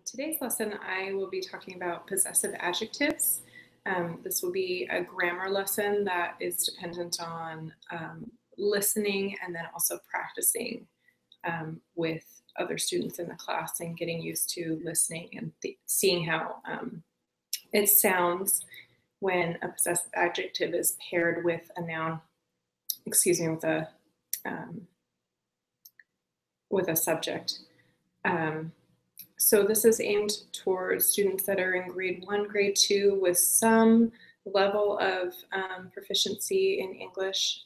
Today's lesson, I will be talking about possessive adjectives. This will be a grammar lesson that is dependent on listening and then also practicing with other students in the class and getting used to listening and seeing how it sounds when a possessive adjective is paired with a noun, with a subject. So this is aimed towards students that are in grade 1, grade 2 with some level of proficiency in English,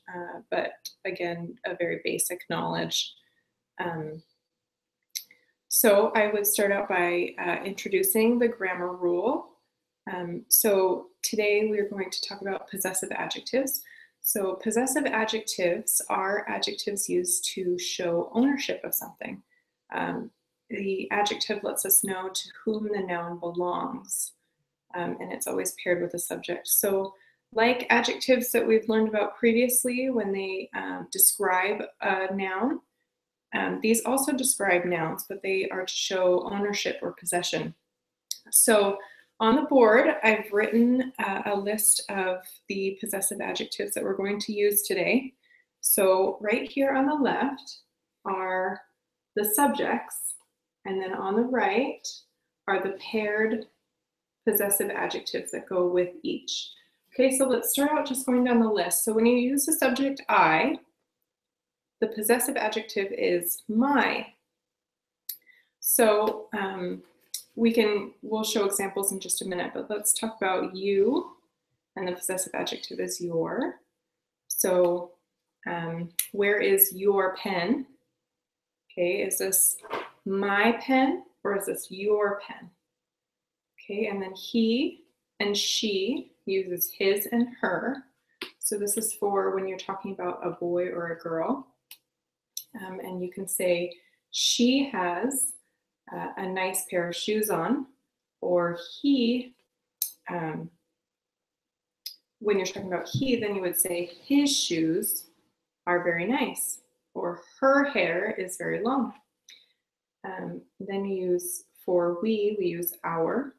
but again, a very basic knowledge. So I would start out by introducing the grammar rule. So today we're going to talk about possessive adjectives. So possessive adjectives are adjectives used to show ownership of something. The adjective lets us know to whom the noun belongs, and it's always paired with a subject. So like adjectives that we've learned about previously when they describe a noun, these also describe nouns, but they are to show ownership or possession. So on the board, I've written a list of the possessive adjectives that we're going to use today. So right here on the left are the subjects, and then on the right are the paired possessive adjectives that go with each. Okay, so let's start out just going down the list. So when you use the subject I, the possessive adjective is my. So we'll show examples in just a minute, but let's talk about you, and the possessive adjective is your. So where is your pen? Okay, is this my pen or is this your pen? Okay, and then he and she uses his and her. So this is for when you're talking about a boy or a girl. And you can say she has a nice pair of shoes on, or he, when you're talking about he, then you would say his shoes are very nice, or her hair is very long. Then you use for we use our,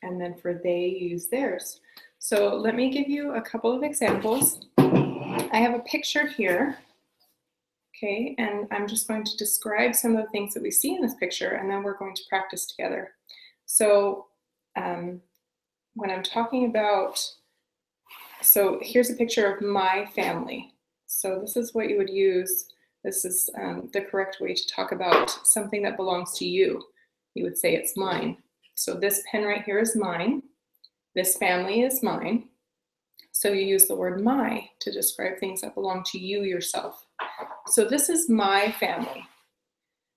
and then for they, you use theirs. So let me give you a couple of examples. I have a picture here, okay, and I'm just going to describe some of the things that we see in this picture, and then we're going to practice together. So when I'm talking about, so here's a picture of my family. So this is what you would use. This is the correct way to talk about something that belongs to you. You would say it's mine. So this pen right here is mine. This family is mine. So you use the word my to describe things that belong to you yourself. So this is my family.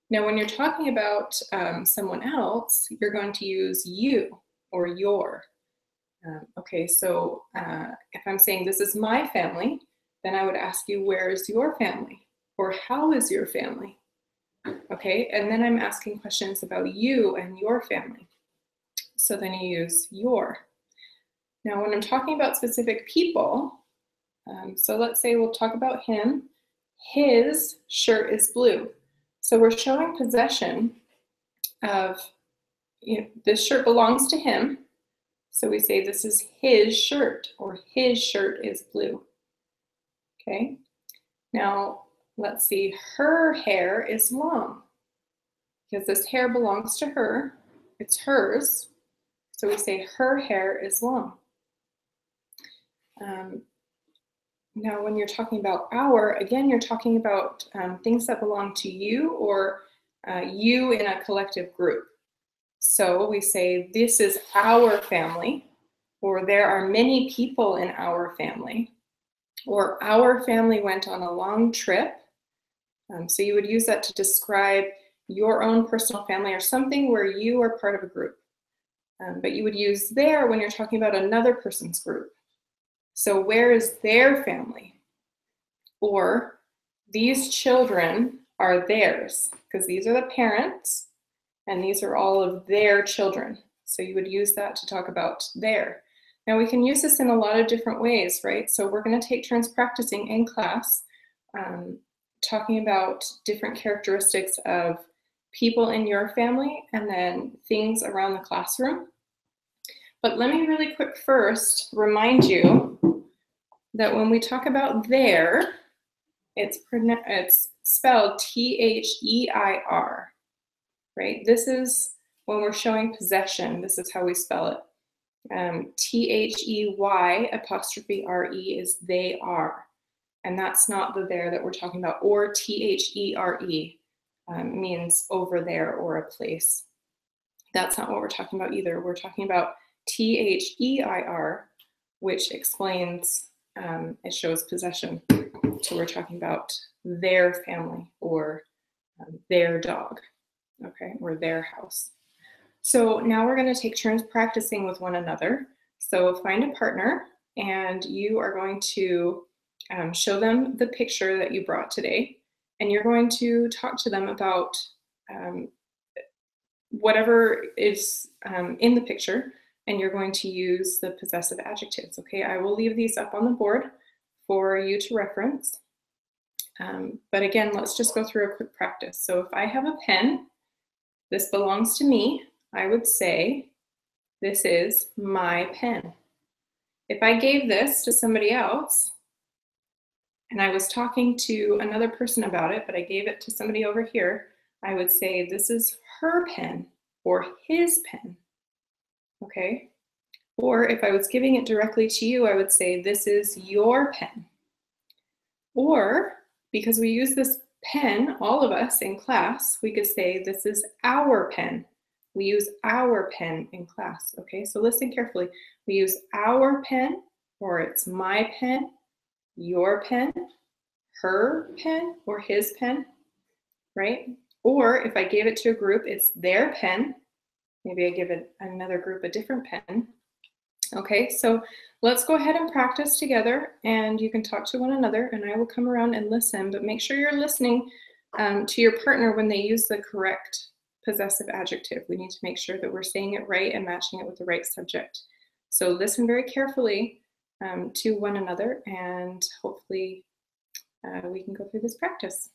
Now, when you're talking about someone else, you're going to use you or your. Okay, so if I'm saying this is my family, then I would ask you, where is your family? Or how is your family? Okay, and then I'm asking questions about you and your family. So then you use your. Now, when I'm talking about specific people, so let's say we'll talk about him. His shirt is blue. So we're showing possession of, this shirt belongs to him. So we say this is his shirt, or his shirt is blue. Okay, now let's see, her hair is long, because this hair belongs to her, it's hers, so we say her hair is long. Now when you're talking about our, again, you're talking about things that belong to you, or you in a collective group. So we say this is our family, or there are many people in our family, or our family went on a long trip. So you would use that to describe your own personal family or something where you are part of a group. But you would use there when you're talking about another person's group. So where is their family? Or these children are theirs, because these are the parents and these are all of their children. So you would use that to talk about their. Now we can use this in a lot of different ways, right? So we're going to take turns practicing in class, talking about different characteristics of people in your family, and then things around the classroom. But let me really quick first remind you that when we talk about there, it's spelled T-H-E-I-R, right? This is when we're showing possession. This is how we spell it. T-H-E-Y''-R-E is they are. And that's not the there that we're talking about. Or T-H-E-R-E means over there or a place. That's not what we're talking about either. We're talking about T-H-E-I-R, which explains, it shows possession. So we're talking about their family or their dog, okay, or their house. So now we're going to take turns practicing with one another. So find a partner, and you are going to show them the picture that you brought today, and you're going to talk to them about whatever is in the picture, and you're going to use the possessive adjectives, okay? I will leave these up on the board for you to reference. But again, let's just go through a quick practice. So if I have a pen, this belongs to me, I would say, this is my pen. If I gave this to somebody else, and I was talking to another person about it, but I gave it to somebody over here, I would say, this is her pen or his pen, okay? Or if I was giving it directly to you, I would say, this is your pen. Or because we use this pen, all of us in class, we could say, this is our pen. We use our pen in class, okay? So listen carefully. We use our pen, or it's my pen, your pen, her pen, or his pen, right? Or if I gave it to a group, it's their pen. Maybe I give it another group a different pen. Okay, so let's go ahead and practice together, and you can talk to one another, and I will come around and listen, but make sure you're listening to your partner when they use the correct possessive adjective. We need to make sure that we're saying it right and matching it with the right subject. So listen very carefully to one another, and hopefully we can go through this practice.